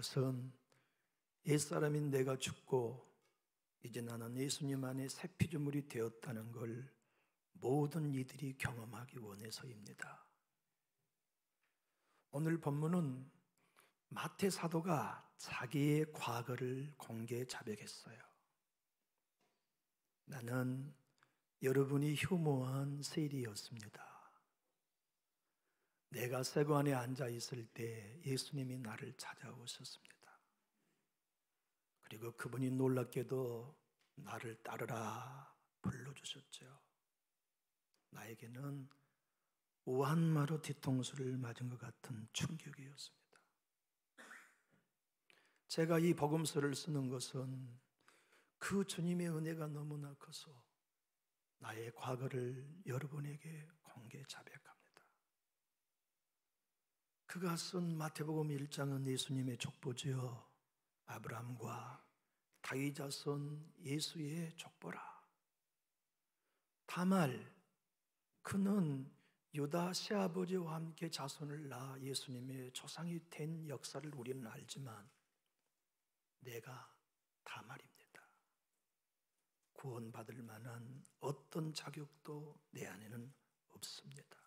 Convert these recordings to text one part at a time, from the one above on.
그것은 옛사람인 내가 죽고 이제 나는 예수님 안에 새 피조물이 되었다는 걸 모든 이들이 경험하기 원해서입니다. 오늘 본문은 마태 사도가 자기의 과거를 공개 자백했어요. 나는 여러분이 휴무한 세리였습니다. 내가 세관에 앉아 있을 때 예수님이 나를 찾아오셨습니다. 그리고 그분이 놀랍게도 나를 따르라 불러주셨죠. 나에게는 오한마루 뒤통수를 맞은 것 같은 충격이었습니다. 제가 이 복음서를 쓰는 것은 그 주님의 은혜가 너무나 커서 나의 과거를 여러분에게 공개 자백합니다. 그가 쓴 마태복음 1장은 예수님의 족보지요. 아브라함과 다윗 자손 예수의 족보라. 다말 그는 유다 시아버지와 함께 자손을 낳아 예수님의 조상이 된 역사를 우리는 알지만 내가 다말입니다. 구원받을 만한 어떤 자격도 내 안에는 없습니다.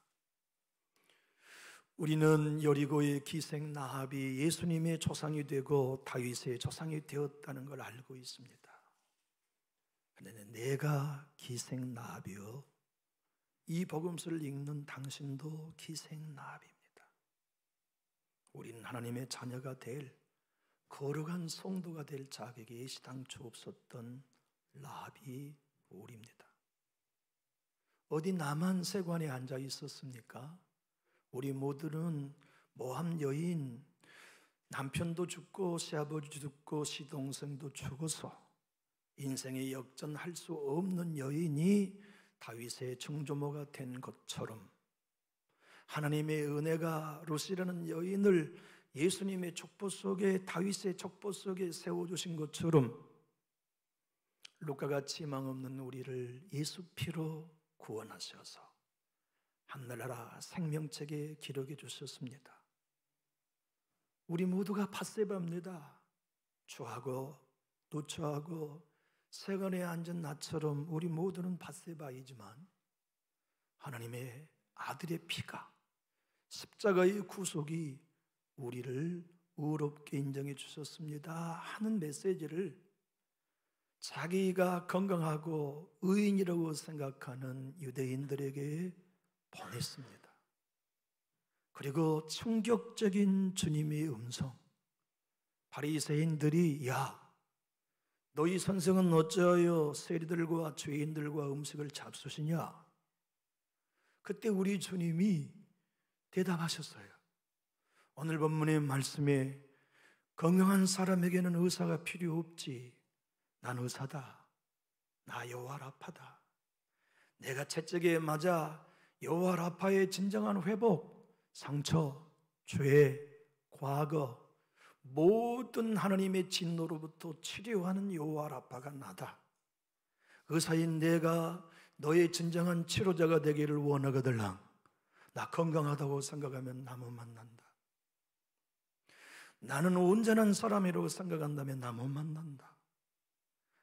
우리는 여리고의 기생 라합이 예수님의 조상이 되고 다윗의 조상이 되었다는 걸 알고 있습니다. 그런데 내가 기생 라합이요, 이 복음서를 읽는 당신도 기생 라합입니다. 우리는 하나님의 자녀가 될 거룩한 성도가 될 자격이 애시당초 없었던 라합이 우리입니다. 어디 나만 세관에 앉아 있었습니까? 우리 모두는 모함 여인, 남편도 죽고 시아버지도 죽고 시동생도 죽어서 인생의 역전할 수 없는 여인이 다윗의 증조모가 된 것처럼 하나님의 은혜가 룻이라는 여인을 예수님의 족보 속에, 다윗의 족보 속에 세워주신 것처럼 루카같이 희망 없는 우리를 예수 피로 구원하셔서 하늘나라 생명책에 기록해 주셨습니다. 우리 모두가 밧세바입니다. 추하고 누추하고 세간에 앉은 나처럼 우리 모두는 밧세바이지만 하나님의 아들의 피가, 십자가의 구속이 우리를 의롭게 인정해 주셨습니다 하는 메시지를 자기가 건강하고 의인이라고 생각하는 유대인들에게 보냈습니다. 그리고 충격적인 주님의 음성, 바리새인들이 야, 너희 선생은 어찌하여 세리들과 죄인들과 음식을 잡수시냐? 그때 우리 주님이 대답하셨어요. 오늘 본문의 말씀에 건강한 사람에게는 의사가 필요 없지. 난 의사다. 나 여호와 라파다. 내가 채찍에 맞아 여호와 라파의 진정한 회복, 상처, 죄, 과거, 모든 하나님의 진노로부터 치료하는 여호와 라파가 나다. 의사인 내가 너의 진정한 치료자가 되기를 원하거들랑 나 건강하다고 생각하면 나무 만난다. 나는 온전한 사람이라고 생각한다면 나무 만난다.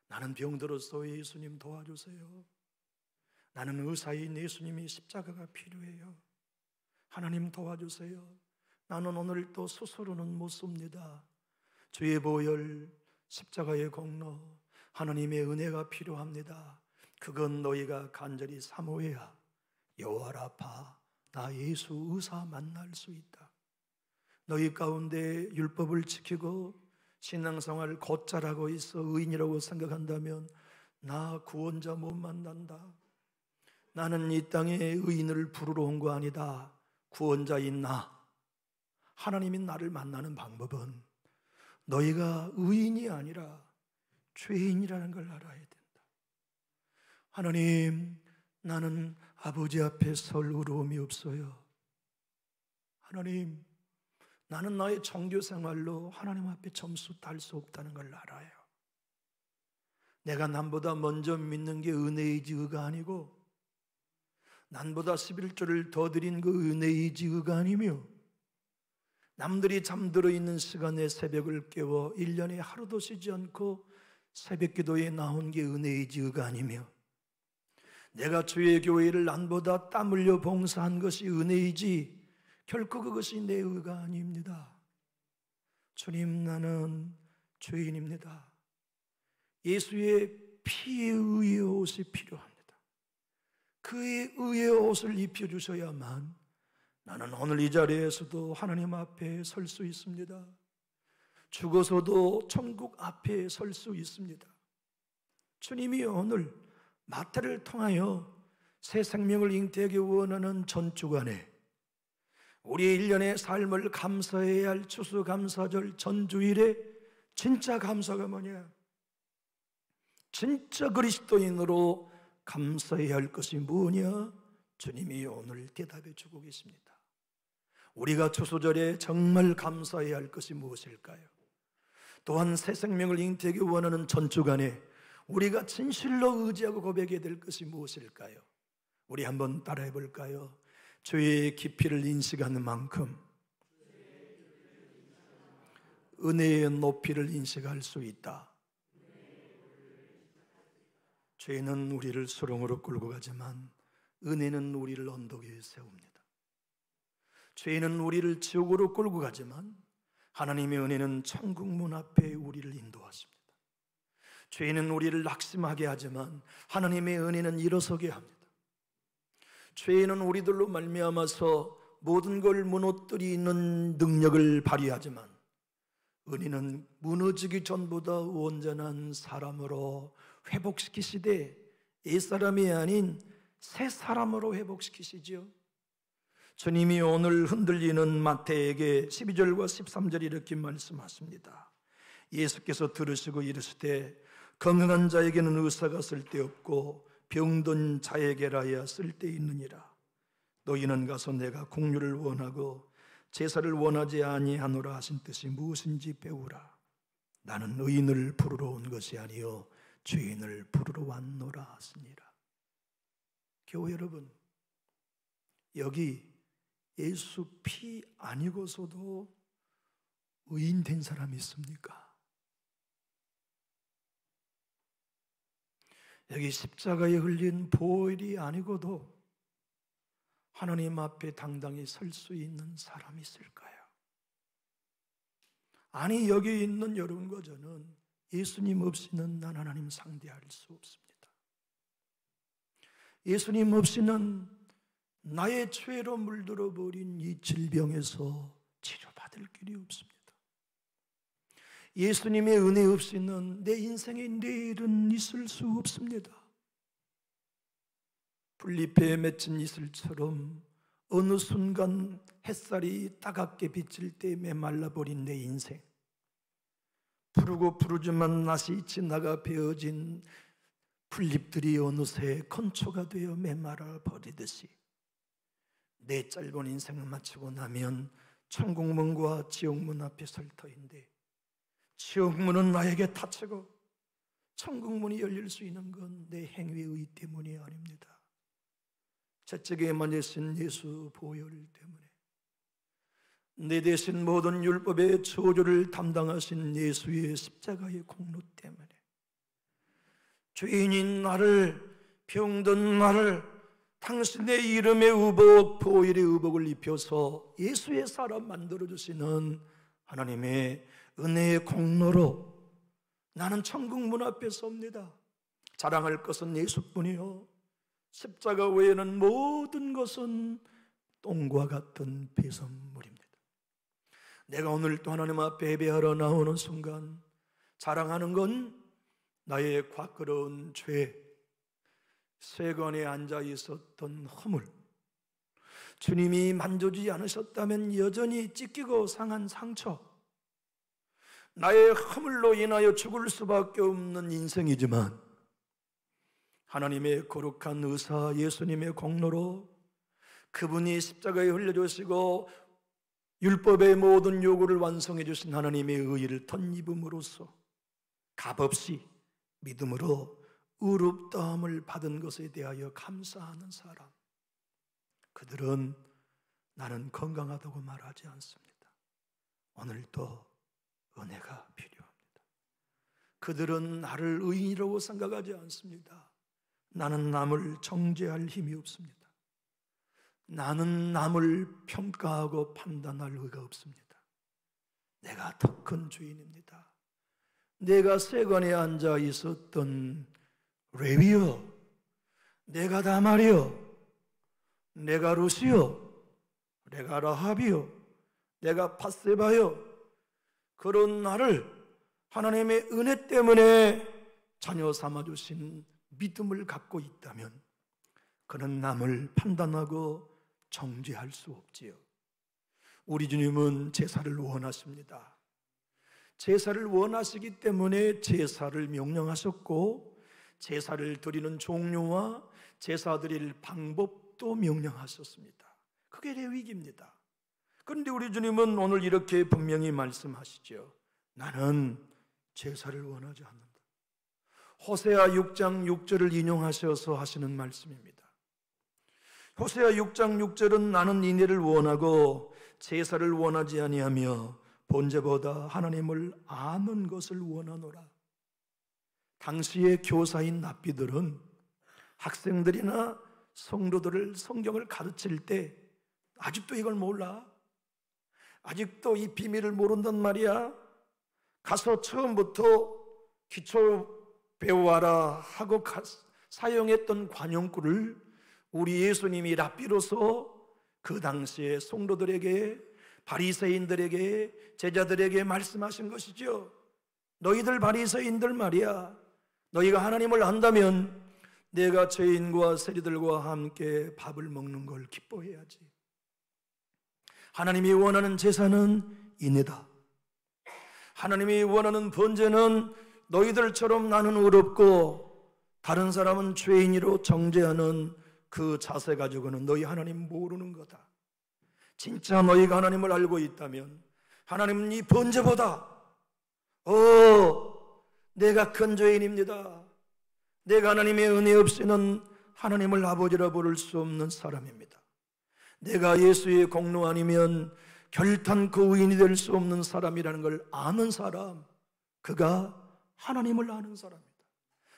나는 병들었어. 예수님 도와주세요. 나는 의사인 예수님이 십자가가 필요해요. 하나님 도와주세요. 나는 오늘 또 스스로는 못 씁니다. 주의 보혈, 십자가의 공로, 하나님의 은혜가 필요합니다. 그건 너희가 간절히 사모해야 여호와 라파, 나 예수 의사 만날 수 있다. 너희 가운데 율법을 지키고 신앙생활을 곧잘 하고 있어 의인이라고 생각한다면 나 구원자 못 만난다. 나는 이 땅에 의인을 부르러 온 거 아니다. 구원자인 나, 하나님이 나를 만나는 방법은 너희가 의인이 아니라 죄인이라는 걸 알아야 된다. 하나님, 나는 아버지 앞에 설 의로움이 없어요. 하나님, 나는 나의 종교 생활로 하나님 앞에 점수 딸 수 없다는 걸 알아요. 내가 남보다 먼저 믿는 게 은혜이지 의가 아니고 남보다 11조를 더 드린 그 은혜이지 의가 아니며 남들이 잠들어 있는 시간에 새벽을 깨워 1년에 하루도 쉬지 않고 새벽 기도에 나온 게 은혜이지 의가 아니며, 내가 주의 교회를 남보다 땀 흘려 봉사한 것이 은혜이지 결코 그것이 내 의가 아닙니다. 주님, 나는 죄인입니다. 예수의 피의 의의 옷이 필요합니다. 그의 의의 옷을 입혀주셔야만 나는 오늘 이 자리에서도 하나님 앞에 설 수 있습니다. 죽어서도 천국 앞에 설 수 있습니다. 주님이 오늘 마태를 통하여 새 생명을 잉태하기 원하는 전주간에 우리 1년의 삶을 감사해야 할 추수감사절 전주일에 진짜 감사가 뭐냐? 진짜 그리스도인으로 감사해야 할 것이 뭐냐? 주님이 오늘 대답해 주고 계십니다. 우리가 추수절에 정말 감사해야 할 것이 무엇일까요? 또한 새 생명을 잉태하기 원하는 전주간에 우리가 진실로 의지하고 고백해야 될 것이 무엇일까요? 우리 한번 따라해 볼까요? 주의 깊이를 인식하는 만큼 은혜의 높이를 인식할 수 있다. 죄는 우리를 수렁으로 끌고 가지만 은혜는 우리를 언덕 위에 세웁니다. 죄는 우리를 지옥으로 끌고 가지만 하나님의 은혜는 천국 문 앞에 우리를 인도하십니다. 죄는 우리를 낙심하게 하지만 하나님의 은혜는 일어서게 합니다. 죄는 우리들로 말미암아서 모든 걸 무너뜨리는 능력을 발휘하지만 은혜는 무너지기 전보다 온전한 사람으로 회복시키시되 옛사람이 아닌 새 사람으로 회복시키시지요. 주님이 오늘 흔들리는 마태에게 12절과 13절 이렇게 말씀하십니다. 예수께서 들으시고 이르시되 건강한 자에게는 의사가 쓸데없고 병든 자에게라야 쓸데있느니라. 너희는 가서 내가 공유를 원하고 제사를 원하지 아니하노라 하신 뜻이 무엇인지 배우라. 나는 의인을 부르러 온 것이 아니요 죄인을 부르러 왔노라 하시니라. 교회 여러분, 여기 예수 피 아니고서도 의인 된 사람이 있습니까? 여기 십자가에 흘린 보혈이 아니고도 하나님 앞에 당당히 설 수 있는 사람이 있을까요? 아니, 여기 있는 여러분과 저는 예수님 없이는 난 하나님 상대할 수 없습니다. 예수님 없이는 나의 죄로 물들어 버린 이 질병에서 치료받을 길이 없습니다. 예수님의 은혜 없이는 내 인생의 내일은 있을 수 없습니다. 풀잎에 맺힌 이슬처럼 어느 순간 햇살이 따갑게 비칠 때 메말라버린 내 인생, 푸르고 푸르지만 낯이 지나가 베어진 풀잎들이 어느새 건초가 되어 메말아 버리듯이 내 짧은 인생을 마치고 나면 천국문과 지옥문 앞에 설 터인데, 지옥문은 나에게 닫히고 천국문이 열릴 수 있는 건 내 행위의 의 때문이 아닙니다. 저쪽에 만지신 예수 보혈 때문에, 내 대신 모든 율법의 저주를 담당하신 예수의 십자가의 공로 때문에, 죄인인 나를, 병든 나를 당신의 이름의 의복, 보혈의 의복을 입혀서 예수의 사람 만들어주시는 하나님의 은혜의 공로로 나는 천국 문 앞에 섭니다. 자랑할 것은 예수뿐이요, 십자가 외에는 모든 것은 똥과 같은 배설물입니다. 내가 오늘 또 하나님 앞에 예배하러 나오는 순간 자랑하는 건 나의 과거로운 죄, 세관에 앉아 있었던 허물, 주님이 만져주지 않으셨다면 여전히 찢기고 상한 상처, 나의 허물로 인하여 죽을 수밖에 없는 인생이지만 하나님의 거룩한 의사 예수님의 공로로 그분이 십자가에 흘려주시고 율법의 모든 요구를 완성해 주신 하나님의 의의를 덧입음으로써 값없이 믿음으로 의롭다함을 받은 것에 대하여 감사하는 사람, 그들은 나는 건강하다고 말하지 않습니다. 오늘도 은혜가 필요합니다. 그들은 나를 의인이라고 생각하지 않습니다. 나는 남을 정죄할 힘이 없습니다. 나는 남을 평가하고 판단할 의가 없습니다. 내가 더 큰 주인입니다. 내가 세관에 앉아 있었던 레위여, 내가 다말이여, 내가 루시여, 내가 라합이여, 내가 밧세바여, 그런 나를 하나님의 은혜 때문에 자녀 삼아주신 믿음을 갖고 있다면 그는 남을 판단하고 정죄할 수 없지요. 우리 주님은 제사를 원하십니다. 제사를 원하시기 때문에 제사를 명령하셨고 제사를 드리는 종류와 제사 드릴 방법도 명령하셨습니다. 그게 레위기입니다. 그런데 우리 주님은 오늘 이렇게 분명히 말씀하시죠. 나는 제사를 원하지 않는다. 호세아 6장 6절을 인용하셔서 하시는 말씀입니다. 호세아 6장 6절은 나는 인애를 원하고 제사를 원하지 아니하며 번제보다 하나님을 아는 것을 원하노라. 당시의 교사인 랍비들은 학생들이나 성도들을 성경을 가르칠 때 아직도 이걸 몰라? 아직도 이 비밀을 모른단 말이야? 가서 처음부터 기초 배워와라 하고 사용했던 관용구를 우리 예수님이 랍비로서 그 당시에 성도들에게, 바리새인들에게, 제자들에게 말씀하신 것이죠. 너희들 바리새인들 말이야, 너희가 하나님을 안다면 내가 죄인과 세리들과 함께 밥을 먹는 걸 기뻐해야지. 하나님이 원하는 제사는 인애다. 하나님이 원하는 번제는 너희들처럼 나는 의롭고 다른 사람은 죄인으로 정죄하는 그 자세 가지고는 너희 하나님 모르는 거다. 진짜 너희가 하나님을 알고 있다면 하나님은 이 번제보다 내가 큰 죄인입니다. 내가 하나님의 은혜 없이는 하나님을 아버지라 부를 수 없는 사람입니다. 내가 예수의 공로 아니면 결단코 의인이 될 수 없는 사람이라는 걸 아는 사람, 그가 하나님을 아는 사람이다.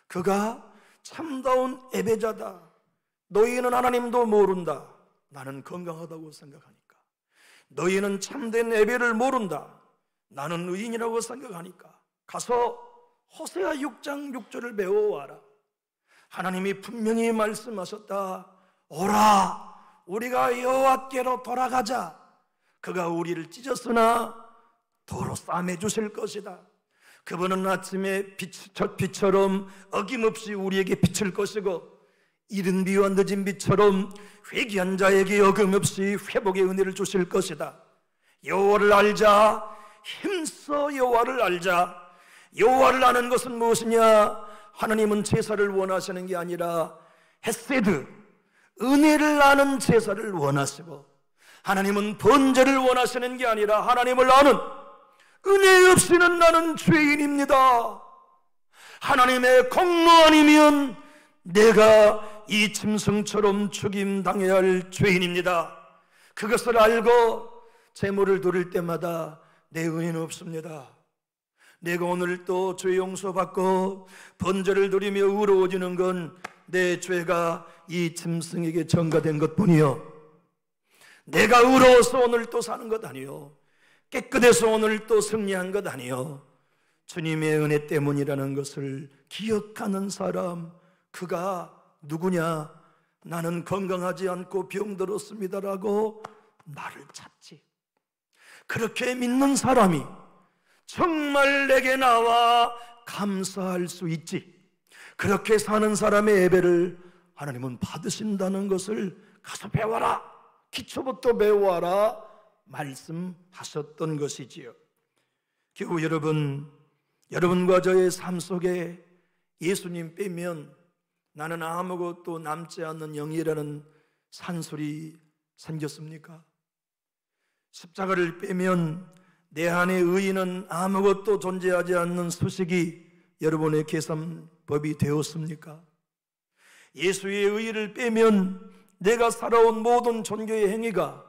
그가 참다운 예배자다. 너희는 하나님도 모른다. 나는 건강하다고 생각하니까. 너희는 참된 예배를 모른다. 나는 의인이라고 생각하니까. 가서 호세아 6장 6절을 배워와라. 하나님이 분명히 말씀하셨다. 오라, 우리가 여호와께로 돌아가자. 그가 우리를 찢었으나 도로 싸매 주실 것이다. 그분은 아침에 빛처럼 어김없이 우리에게 비칠 것이고 이른 비와 늦은 비처럼 회개한 자에게 어김없이 회복의 은혜를 주실 것이다. 여호와를 알자. 힘써 여호와를 알자. 여호와를 아는 것은 무엇이냐? 하나님은 제사를 원하시는 게 아니라 헤세드, 은혜를 아는 제사를 원하시고, 하나님은 번제를 원하시는 게 아니라 하나님을 아는, 은혜 없이는 나는 죄인입니다. 하나님의 공로 아니면 내가 이 짐승처럼 죽임당해야 할 죄인입니다. 그것을 알고 제물을 드릴 때마다 내 은혜는 없습니다. 내가 오늘 또 죄 용서받고 번제를 드리며 의로워지는 건 내 죄가 이 짐승에게 전가된 것뿐이요, 내가 의로워서 오늘 또 사는 것 아니요, 깨끗해서 오늘 또 승리한 것 아니요, 주님의 은혜 때문이라는 것을 기억하는 사람, 그가 누구냐? 나는 건강하지 않고 병들었습니다라고 나를 찾지. 그렇게 믿는 사람이 정말 내게 나와 감사할 수 있지. 그렇게 사는 사람의 예배를 하나님은 받으신다는 것을 가서 배워라, 기초부터 배워라 말씀하셨던 것이지요. 겨우 여러분과 저의 삶 속에 예수님 빼면 나는 아무것도 남지 않는 영이라는 산술이 생겼습니까? 십자가를 빼면 내 안에 의인은 아무것도 존재하지 않는 수식이 여러분의 계산법이 되었습니까? 예수의 의의를 빼면 내가 살아온 모든 종교의 행위가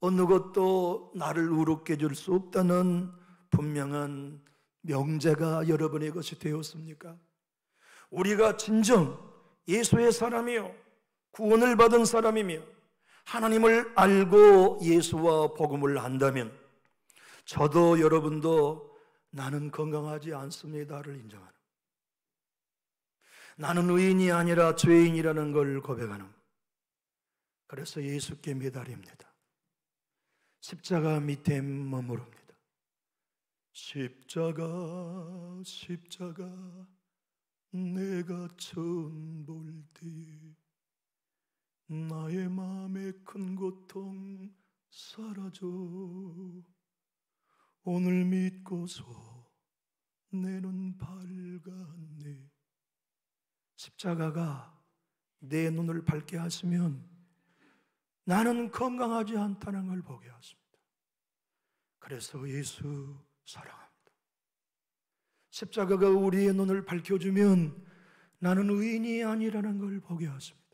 어느 것도 나를 우습게 해줄 수 없다는 분명한 명제가 여러분의 것이 되었습니까? 우리가 진정 예수의 사람이요 구원을 받은 사람이며 하나님을 알고 예수와 복음을 안다면 저도 여러분도 나는 건강하지 않습니다를 인정하는, 나는 의인이 아니라 죄인이라는 걸 고백하는, 그래서 예수께 매달립니다. 십자가 밑에 머무릅니다. 십자가 십자가 내가 처음 볼 때에 나의 마음의 큰 고통 사라져 오늘 믿고서 내 눈 밝았네. 십자가가 내 눈을 밝게 하시면 나는 건강하지 않다는 걸 보게 하십니다. 그래서 예수 사랑합니다. 십자가가 우리의 눈을 밝혀주면 나는 의인이 아니라는 걸 보게 하십니다.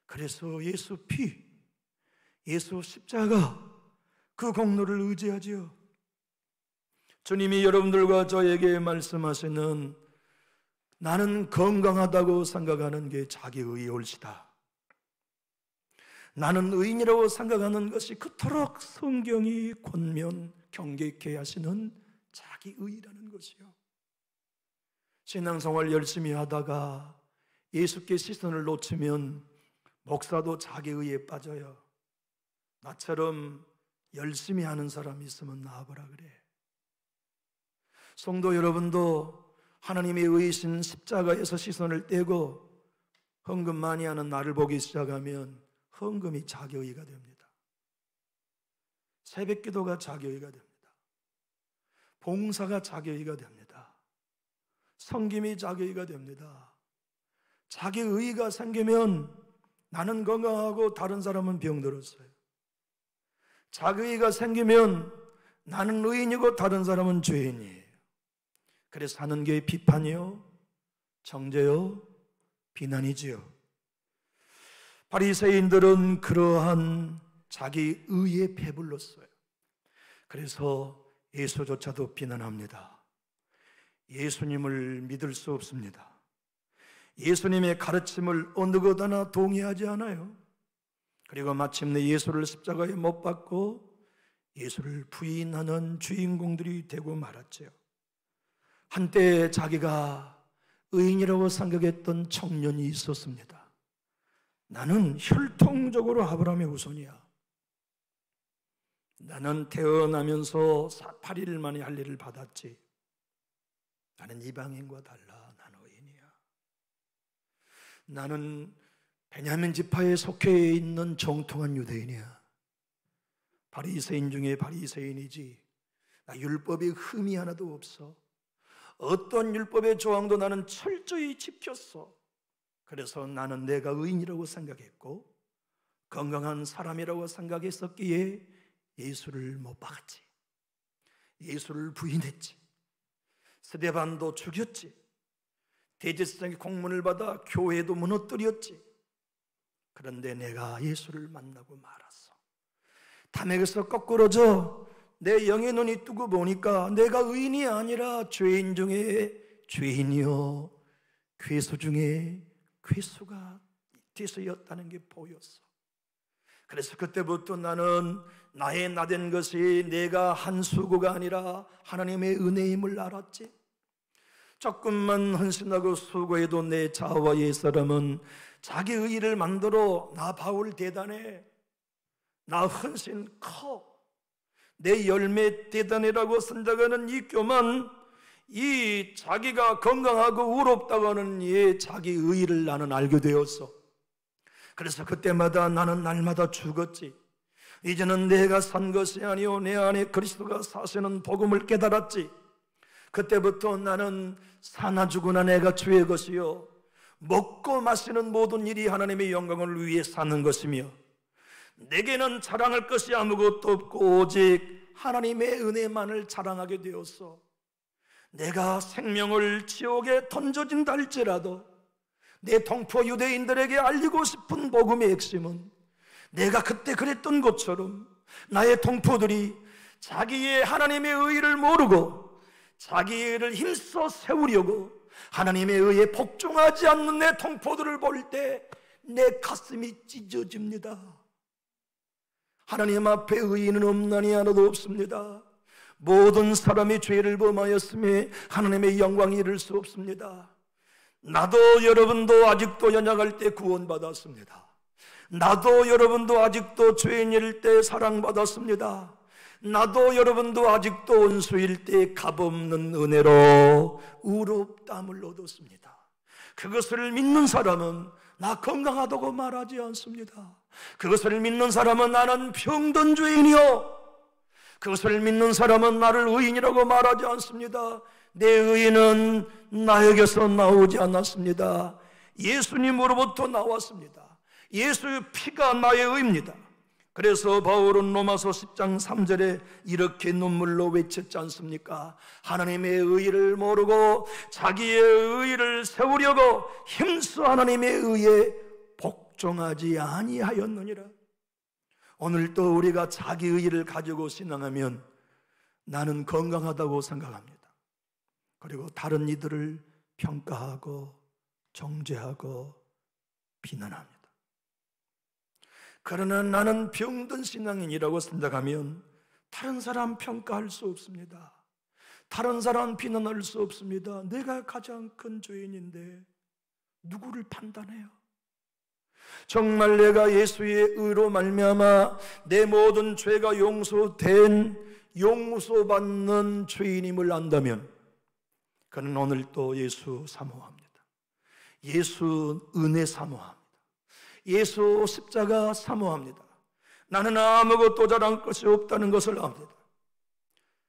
그래서 예수 피, 예수 십자가, 그 공로를 의지하지요. 주님이 여러분들과 저에게 말씀하시는 나는 건강하다고 생각하는 게 자기의 옳시다, 나는 의인이라고 생각하는 것이 그토록 성경이 권면 경계케 하시는 자기의라는 것이요. 신앙생활 열심히 하다가 예수께 시선을 놓치면 목사도 자기의에 빠져요. 나처럼 열심히 하는 사람이 있으면 나와보라 그래. 성도 여러분도 하나님의 의이신 십자가에서 시선을 떼고 헌금 많이 하는 나를 보기 시작하면 헌금이 자기의가 됩니다. 새벽기도가 자기의가 됩니다. 봉사가 자기의가 됩니다. 섬김이 자기의가 됩니다. 자기의가 생기면 나는 건강하고 다른 사람은 병들었어요. 자기의가 생기면 나는 의인이고 다른 사람은 죄인이에요. 그래서 하는 게 비판이요, 정죄요, 비난이지요. 바리새인들은 그러한 자기 의에 배불렀어요. 그래서 예수조차도 비난합니다. 예수님을 믿을 수 없습니다. 예수님의 가르침을 어느 것 하나 동의하지 않아요. 그리고 마침내 예수를 십자가에 못 박고 예수를 부인하는 주인공들이 되고 말았죠. 한때 자기가 의인이라고 생각했던 청년이 있었습니다. 나는 혈통적으로 아브라함의 후손이야. 나는 태어나면서 8일 만에 할례를 받았지. 나는 이방인과 달라. 나는 의인이야. 나는 베냐민 지파에 속해 있는 정통한 유대인이야. 바리새인 중에 바리새인이지. 나 율법에 흠이 하나도 없어. 어떤 율법의 조항도 나는 철저히 지켰어. 그래서 나는 내가 의인이라고 생각했고 건강한 사람이라고 생각했었기에 예수를 못 박았지. 예수를 부인했지. 스데반도 죽였지. 대제사장의 공문을 받아 교회도 무너뜨렸지. 그런데 내가 예수를 만나고 말았어. 담에게서 거꾸러져 내 영의 눈이 뜨고 보니까 내가 의인이 아니라 죄인 중에 죄인이요 괴수 중에 괴수가 되서였다는 게 보였어. 그래서 그때부터 나는 나의 나된 것이 내가 한 수고가 아니라 하나님의 은혜임을 알았지. 조금만 헌신하고 수고해도 내 자아와 옛사람은 자기 의의를 만들어 나 바울 대단해, 나 헌신 커, 내 열매 대단해라고 생각하는 이 교만, 이 자기가 건강하고 의롭다고 하는 이 자기 의의를 나는 알게 되었어. 그래서 그때마다 나는 날마다 죽었지. 이제는 내가 산 것이 아니오 내 안에 그리스도가 사시는 복음을 깨달았지. 그때부터 나는 사나 죽으나 내가 주의 것이요 먹고 마시는 모든 일이 하나님의 영광을 위해 사는 것이며 내게는 자랑할 것이 아무것도 없고 오직 하나님의 은혜만을 자랑하게 되었어. 내가 생명을 지옥에 던져진다 할지라도 내 동포 유대인들에게 알리고 싶은 복음의 핵심은 내가 그때 그랬던 것처럼 나의 동포들이 자기의 하나님의 의의를 모르고 자기의 의를 힘써 세우려고 하나님의 의에 복종하지 않는 내 동포들을 볼 때 내 가슴이 찢어집니다. 하나님 앞에 의인은 없나니 하나도 없습니다. 모든 사람이 죄를 범하였으며 하나님의 영광에 이를 수 없습니다. 나도 여러분도 아직도 연약할 때 구원받았습니다. 나도 여러분도 아직도 죄인일 때 사랑받았습니다. 나도 여러분도 아직도 원수일 때 값없는 은혜로 의롭다함을 얻었습니다. 그것을 믿는 사람은 나 건강하다고 말하지 않습니다. 그것을 믿는 사람은 나는 병든 죄인이요, 그것을 믿는 사람은 나를 의인이라고 말하지 않습니다. 내 의인은 나에게서 나오지 않았습니다. 예수님으로부터 나왔습니다. 예수의 피가 나의 의입니다. 그래서 바울은 로마서 10장 3절에 이렇게 눈물로 외쳤지 않습니까? 하나님의 의의를 모르고 자기의 의의를 세우려고 힘써 하나님의 의에 복종하지 아니하였느니라. 오늘도 우리가 자기 의의를 가지고 신앙하면 나는 건강하다고 생각합니다. 그리고 다른 이들을 평가하고 정죄하고 비난합니다. 그러나 나는 병든 신앙인이라고 생각하면 다른 사람 평가할 수 없습니다. 다른 사람 비난할 수 없습니다. 내가 가장 큰 죄인인데 누구를 판단해요? 정말 내가 예수의 의로 말미암아 내 모든 죄가 용서받는 죄인임을 안다면 그는 오늘도 예수 사모합니다. 예수 은혜 사모합니다. 예수 십자가 사모합니다. 나는 아무것도 잘한 것이 없다는 것을 압니다.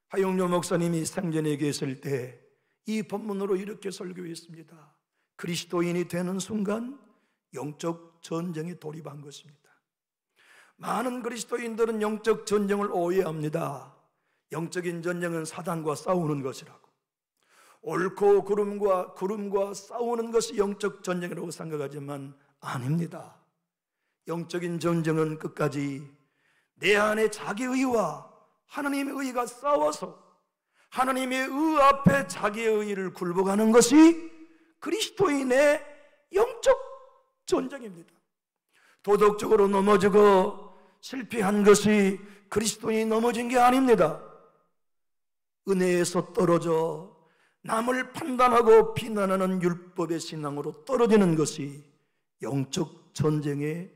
하용료 목사님이 생전에 계실 때 이 본문으로 이렇게 설교했습니다. 그리스도인이 되는 순간 영적 전쟁에 돌입한 것입니다. 많은 그리스도인들은 영적 전쟁을 오해합니다. 영적인 전쟁은 사단과 싸우는 것이라고, 옳고 그름과 싸우는 것이 영적 전쟁이라고 생각하지만 아닙니다. 영적인 전쟁은 끝까지 내 안에 자기의와 하나님의 의가 싸워서 하나님의 의 앞에 자기의 의를 굴복하는 것이 그리스도인의 영적 전쟁입니다. 도덕적으로 넘어지고 실패한 것이 그리스도인이 넘어진 게 아닙니다. 은혜에서 떨어져 남을 판단하고 비난하는 율법의 신앙으로 떨어지는 것이 영적 전쟁의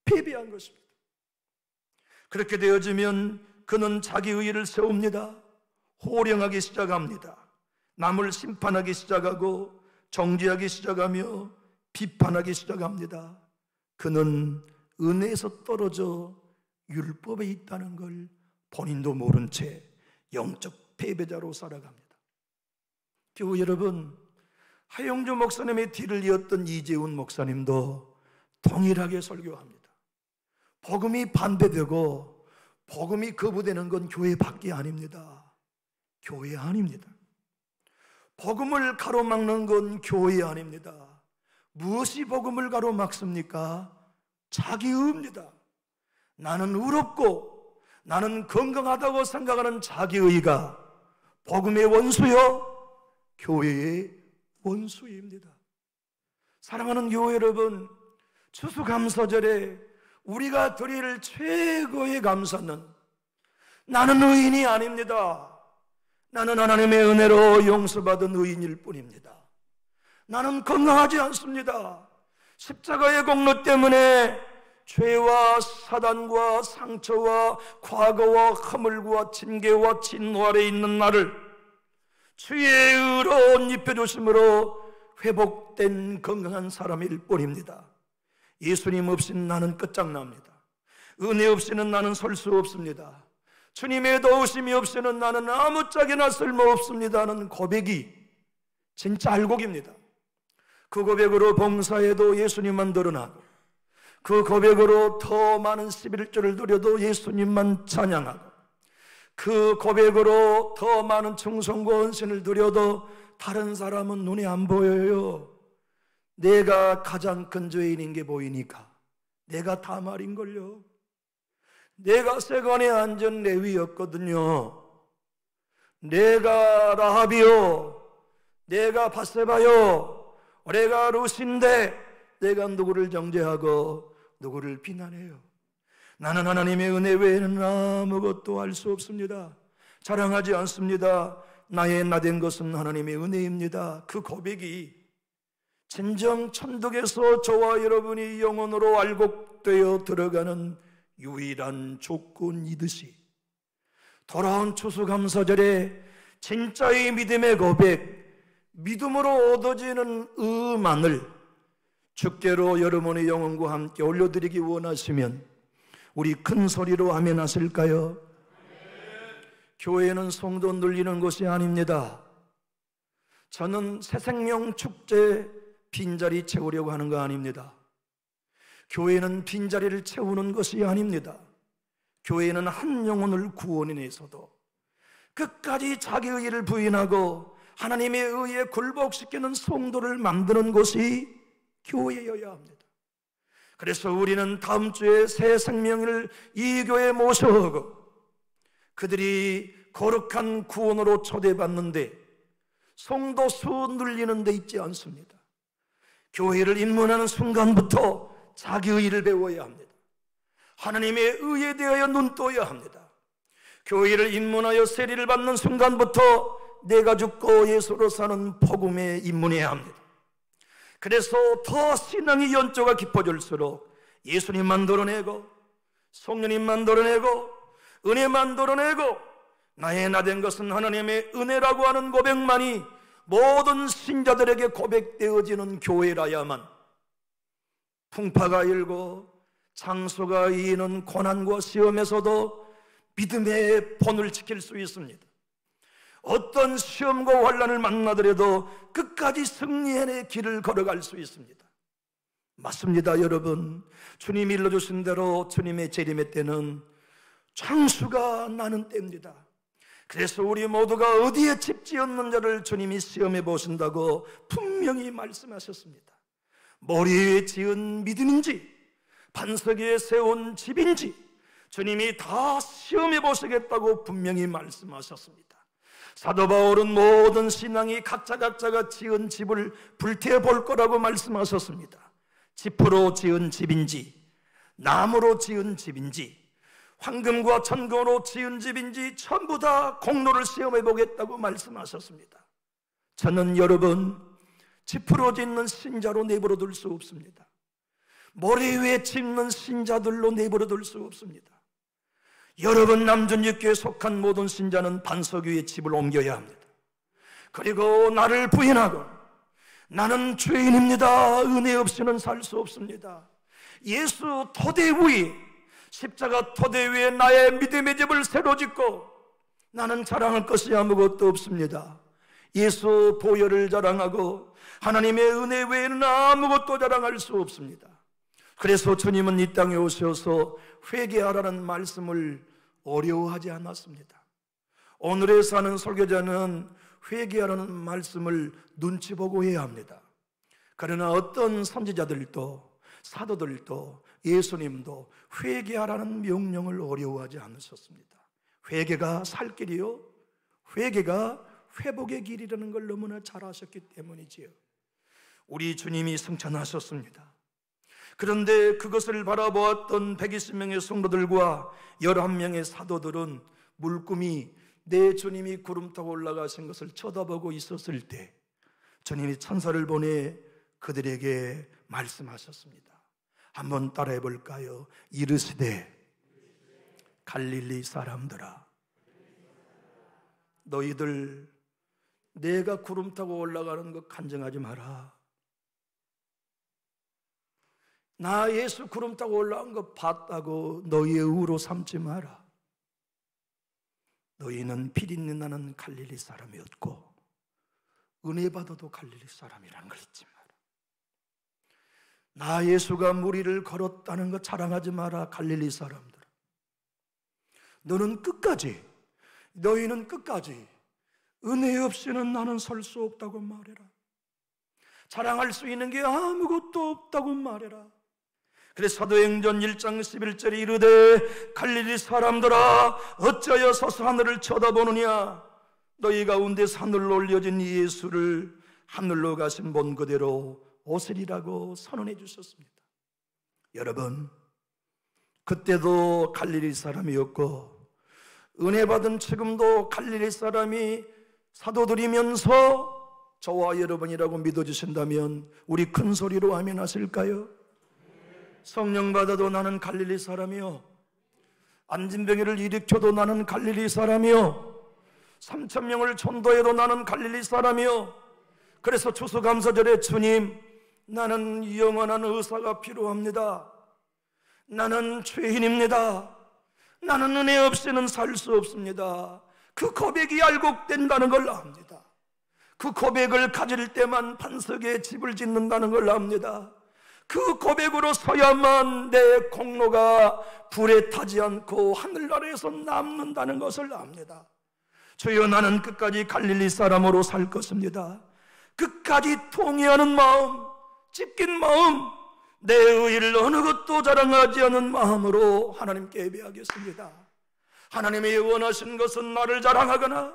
패배한 것입니다. 그렇게 되어지면 그는 자기 의의를 세웁니다. 호령하기 시작합니다. 남을 심판하기 시작하고 정죄하기 시작하며 비판하기 시작합니다. 그는 은혜에서 떨어져 율법에 있다는 걸 본인도 모른 채 영적 패배자로 살아갑니다. 교우 여러분, 하용주 목사님의 뒤를 이었던 이재훈 목사님도 동일하게 설교합니다. 복음이 반대되고 복음이 거부되는 건 교회 밖이 아닙니다. 교회 아닙니다. 복음을 가로막는 건 교회 아닙니다. 무엇이 복음을 가로막습니까? 자기의입니다. 나는 의롭고 나는 건강하다고 생각하는 자기의가 복음의 원수요, 교회의 원수입니다. 사랑하는 교회 여러분, 추수감사절에 우리가 드릴 최고의 감사는 나는 의인이 아닙니다. 나는 하나님의 은혜로 용서받은 의인일 뿐입니다. 나는 건강하지 않습니다. 십자가의 공로 때문에 죄와 사단과 상처와 과거와 허물과 징계와 진노 아래 있는 나를 주의 의로운 입혀주심으로 회복된 건강한 사람일 뿐입니다. 예수님 없이는 나는 끝장납니다. 은혜 없이는 나는 설 수 없습니다. 주님의 도우심이 없이는 나는 아무짝에나 쓸모없습니다 하는 고백이 진짜 알곡입니다. 그 고백으로 봉사해도 예수님만 드러나고, 그 고백으로 더 많은 11조를 드려도 예수님만 찬양하고, 그 고백으로 더 많은 충성과 헌신을 드려도 다른 사람은 눈에 안 보여요. 내가 가장 큰 죄인인 게 보이니까 내가 다 말인걸요. 내가 세관에 앉은 레위였거든요. 내가 라합이요, 내가 밧세바요, 내가 룻인데 내가 누구를 정죄하고 누구를 비난해요? 나는 하나님의 은혜 외에는 아무것도 할 수 없습니다. 자랑하지 않습니다. 나의 나된 것은 하나님의 은혜입니다. 그 고백이 진정 천국에서 저와 여러분이 영원으로 알곡되어 들어가는 유일한 조건이듯이, 돌아온 추수감사절에 진짜의 믿음의 고백, 믿음으로 얻어지는 의만을 주께로 여러분의 영혼과 함께 올려드리기 원하시면 우리 큰 소리로 아멘 하실까요? 교회는 성도 늘리는 곳이 아닙니다. 저는 새생명 축제 빈자리 채우려고 하는 거 아닙니다. 교회는 빈자리를 채우는 것이 아닙니다. 교회는 한 영혼을 구원해내서도 끝까지 자기의 일을 부인하고 하나님의 의에 굴복시키는 성도를 만드는 곳이 교회여야 합니다. 그래서 우리는 다음 주에 새 생명을 이 교회에 모셔오고 그들이 거룩한 구원으로 초대받는데 성도 수 늘리는 데 있지 않습니다. 교회를 입문하는 순간부터 자기의 일을 배워야 합니다. 하나님의 의에 대하여 눈 떠야 합니다. 교회를 입문하여 세리를 받는 순간부터 내가 죽고 예수로 사는 복음에 입문해야 합니다. 그래서 더 신앙의 연조가 깊어질수록 예수님 만들어내고 성령님 만들어내고 은혜 만들어내고 나의 나된 것은 하나님의 은혜라고 하는 고백만이 모든 신자들에게 고백되어지는 교회라야만 풍파가 일고 장소가 이는 고난과 시험에서도 믿음의 본을 지킬 수 있습니다. 어떤 시험과 환난을 만나더라도 끝까지 승리의 길을 걸어갈 수 있습니다. 맞습니다, 여러분. 주님이 일러주신 대로 주님의 재림의 때는 창수가 나는 때입니다. 그래서 우리 모두가 어디에 집 지었는지를 주님이 시험해 보신다고 분명히 말씀하셨습니다. 머리 위에 지은 믿음인지 반석 위에 세운 집인지 주님이 다 시험해 보시겠다고 분명히 말씀하셨습니다. 사도 바울은 모든 신앙이 각자가 지은 집을 불태워 볼 거라고 말씀하셨습니다. 지프로 지은 집인지 나무로 지은 집인지 황금과 천금으로 지은 집인지 전부 다 공로를 시험해 보겠다고 말씀하셨습니다. 저는 여러분 지프로 짓는 신자로 내버려 둘 수 없습니다. 머리 위에 짓는 신자들로 내버려 둘 수 없습니다. 여러분 남준육교에 속한 모든 신자는 반석 위에 집을 옮겨야 합니다. 그리고 나를 부인하고 나는 죄인입니다, 은혜 없이는 살 수 없습니다, 예수 토대 위에 십자가 토대 위에 나의 믿음의 집을 새로 짓고 나는 자랑할 것이 아무것도 없습니다. 예수 보혈을 자랑하고 하나님의 은혜 외에는 아무것도 자랑할 수 없습니다. 그래서 주님은 이 땅에 오셔서 회개하라는 말씀을 어려워하지 않았습니다. 오늘에 사는 설교자는 회개하라는 말씀을 눈치 보고 해야 합니다. 그러나 어떤 선지자들도 사도들도 예수님도 회개하라는 명령을 어려워하지 않으셨습니다. 회개가 살 길이요, 회개가 회복의 길이라는 걸 너무나 잘 아셨기 때문이지요. 우리 주님이 승천하셨습니다. 그런데 그것을 바라보았던 120명의 성도들과 11명의 사도들은 물꿈이 내 주님이 구름 타고 올라가신 것을 쳐다보고 있었을 때 주님이 천사를 보내 그들에게 말씀하셨습니다. 한번 따라해 볼까요? 이르시되 갈릴리 사람들아, 너희들 내가 구름 타고 올라가는 것 간증하지 마라. 나 예수 구름 타고 올라온 거 봤다고 너희의 의로 삼지 마라. 너희는 피리니 나는 갈릴리 사람이었고 은혜 받아도 갈릴리 사람이라는 걸 잊지 마라. 나 예수가 무리를 걸었다는 거 자랑하지 마라. 갈릴리 사람들, 너희는 끝까지 은혜 없이는 나는 설 수 없다고 말해라. 자랑할 수 있는 게 아무것도 없다고 말해라. 그래서 사도행전 1장 11절에 이르되 갈릴리 사람들아 어찌하여 서서 하늘을 쳐다보느냐 너희 가운데서 하늘로 올려진 이 예수를 하늘로 가신 본 그대로 오시리라고 선언해 주셨습니다. 여러분, 그때도 갈릴리 사람이었고 은혜 받은 지금도 갈릴리 사람이 사도들이면서 저와 여러분이라고 믿어주신다면 우리 큰 소리로 아멘 하실까요? 성령 받아도 나는 갈릴리 사람이요, 안진병이를 일으켜도 나는 갈릴리 사람이요, 3,000명을 전도해도 나는 갈릴리 사람이요. 그래서 추수감사절에 주님, 나는 영원한 의사가 필요합니다. 나는 죄인입니다. 나는 은혜 없이는 살 수 없습니다. 그 고백이 알곡된다는 걸 압니다. 그 고백을 가질 때만 반석에 집을 짓는다는 걸 압니다. 그 고백으로 서야만 내 공로가 불에 타지 않고 하늘나라에서 남는다는 것을 압니다. 주여, 나는 끝까지 갈릴리 사람으로 살 것입니다. 끝까지 통회하는 마음, 찢긴 마음, 내 의의를 어느 것도 자랑하지 않는 마음으로 하나님께 예배하겠습니다. 하나님이 원하신 것은 나를 자랑하거나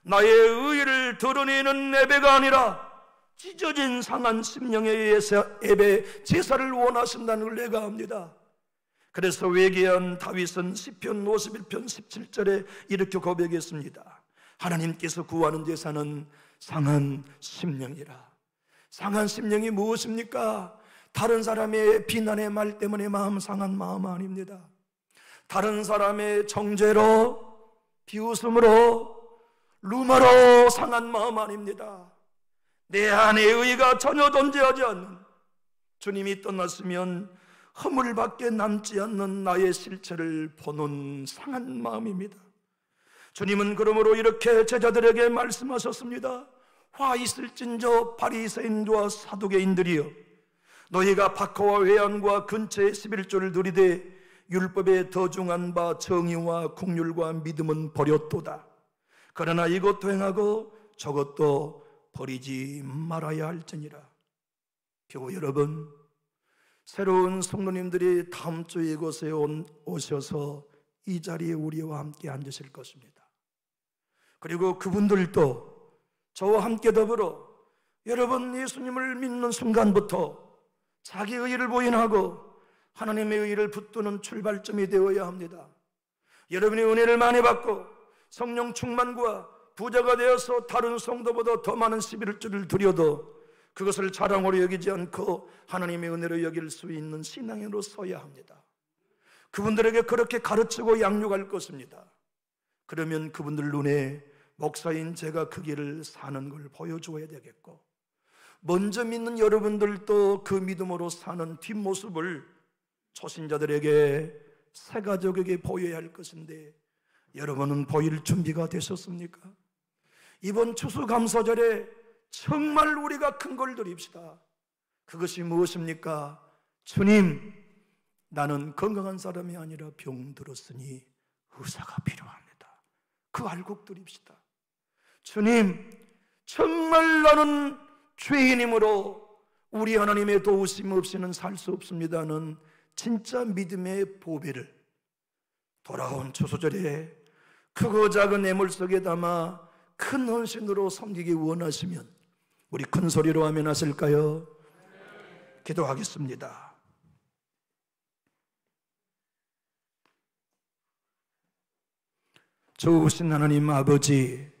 나의 의의를 드러내는 예배가 아니라 찢어진 상한 심령에 의해서 예배 제사를 원하신다는 걸 내가 압니다. 그래서 외계한 다윗은 시편 51편 17절에 이렇게 고백했습니다. 하나님께서 구하는 제사는 상한 심령이라. 상한 심령이 무엇입니까? 다른 사람의 비난의 말 때문에 마음 상한 마음 아닙니다. 다른 사람의 정죄로, 비웃음으로, 루머로 상한 마음 아닙니다. 내 안에 의의가 전혀 존재하지 않는, 주님이 떠났으면 허물밖에 남지 않는 나의 실체를 보는 상한 마음입니다. 주님은 그러므로 이렇게 제자들에게 말씀하셨습니다. 화 있을진저 바리새인과 사두개인들이여, 너희가 박하와 회한과 근처의 11조를 누리되 율법에 더 중한 바 정의와 국률과 믿음은 버렸도다. 그러나 이것도 행하고 저것도 버리지 말아야 할지니라. 교우 여러분, 새로운 성도님들이 다음 주 이곳에 오셔서 이 자리에 우리와 함께 앉으실 것입니다. 그리고 그분들도 저와 함께 더불어 여러분 예수님을 믿는 순간부터 자기 의의를 부인하고 하나님의 의의를 붙드는 출발점이 되어야 합니다. 여러분이 은혜를 많이 받고 성령 충만과 부자가 되어서 다른 성도보다 더 많은 11조를 드려도 그것을 자랑으로 여기지 않고 하나님의 은혜로 여길 수 있는 신앙인으로 서야 합니다. 그분들에게 그렇게 가르치고 양육할 것입니다. 그러면 그분들 눈에 목사인 제가 그 길을 사는 걸 보여줘야 되겠고, 먼저 믿는 여러분들도 그 믿음으로 사는 뒷모습을 초신자들에게, 새가족에게 보여야 할 것인데 여러분은 보일 준비가 되셨습니까? 이번 추수감사절에 정말 우리가 큰 걸 드립시다. 그것이 무엇입니까? 주님, 나는 건강한 사람이 아니라 병들었으니 의사가 필요합니다. 그 알곡 드립시다. 주님, 정말 나는 죄인이므로 우리 하나님의 도우심 없이는 살 수 없습니다는 진짜 믿음의 보배를 돌아온 추수절에 크고 작은 애물 속에 담아 큰 헌신으로 섬기기 원하시면 우리 큰 소리로 아멘 하실까요? 기도하겠습니다. 좋으신 하나님 아버지,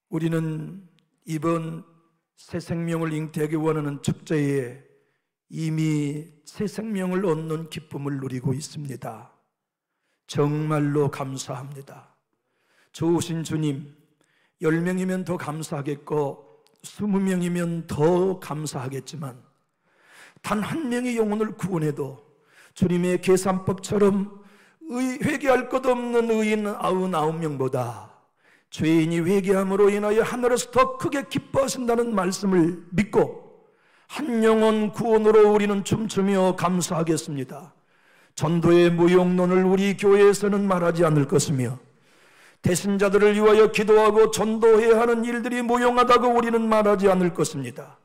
우리는 이번 새 생명을 잉태하기 원하는 축제에 이미 새 생명을 얻는 기쁨을 누리고 있습니다. 정말로 감사합니다. 좋으신 주님, 10명이면 더 감사하겠고 20명이면 더 감사하겠지만 단 한 명의 영혼을 구원해도 주님의 계산법처럼 회개할 것 없는 의인 99명보다 죄인이 회개함으로 인하여 하늘에서 더 크게 기뻐하신다는 말씀을 믿고 한 영혼 구원으로 우리는 춤추며 감사하겠습니다. 전도의 무용론을 우리 교회에서는 말하지 않을 것이며 대신자들을 위하여 기도하고 전도해야 하는 일들이 무용하다고 우리는 말하지 않을 것입니다.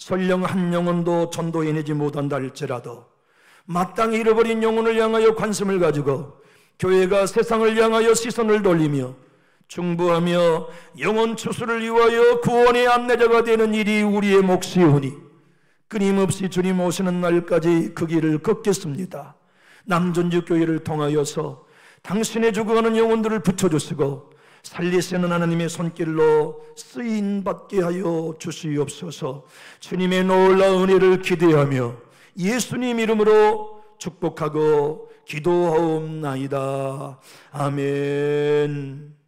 설령 한 영혼도 전도해내지 못한다 할지라도 마땅히 잃어버린 영혼을 향하여 관심을 가지고 교회가 세상을 향하여 시선을 돌리며 중보하며 영혼 추수를 위하여 구원의 안내자가 되는 일이 우리의 몫이오니 끊임없이 주님 오시는 날까지 그 길을 걷겠습니다. 남전주 교회를 통하여서 당신의 죽어가는 영혼들을 붙여주시고 살리시는 하나님의 손길로 쓰임받게 하여 주시옵소서. 주님의 놀라운 은혜를 기대하며 예수님 이름으로 축복하고 기도하옵나이다. 아멘.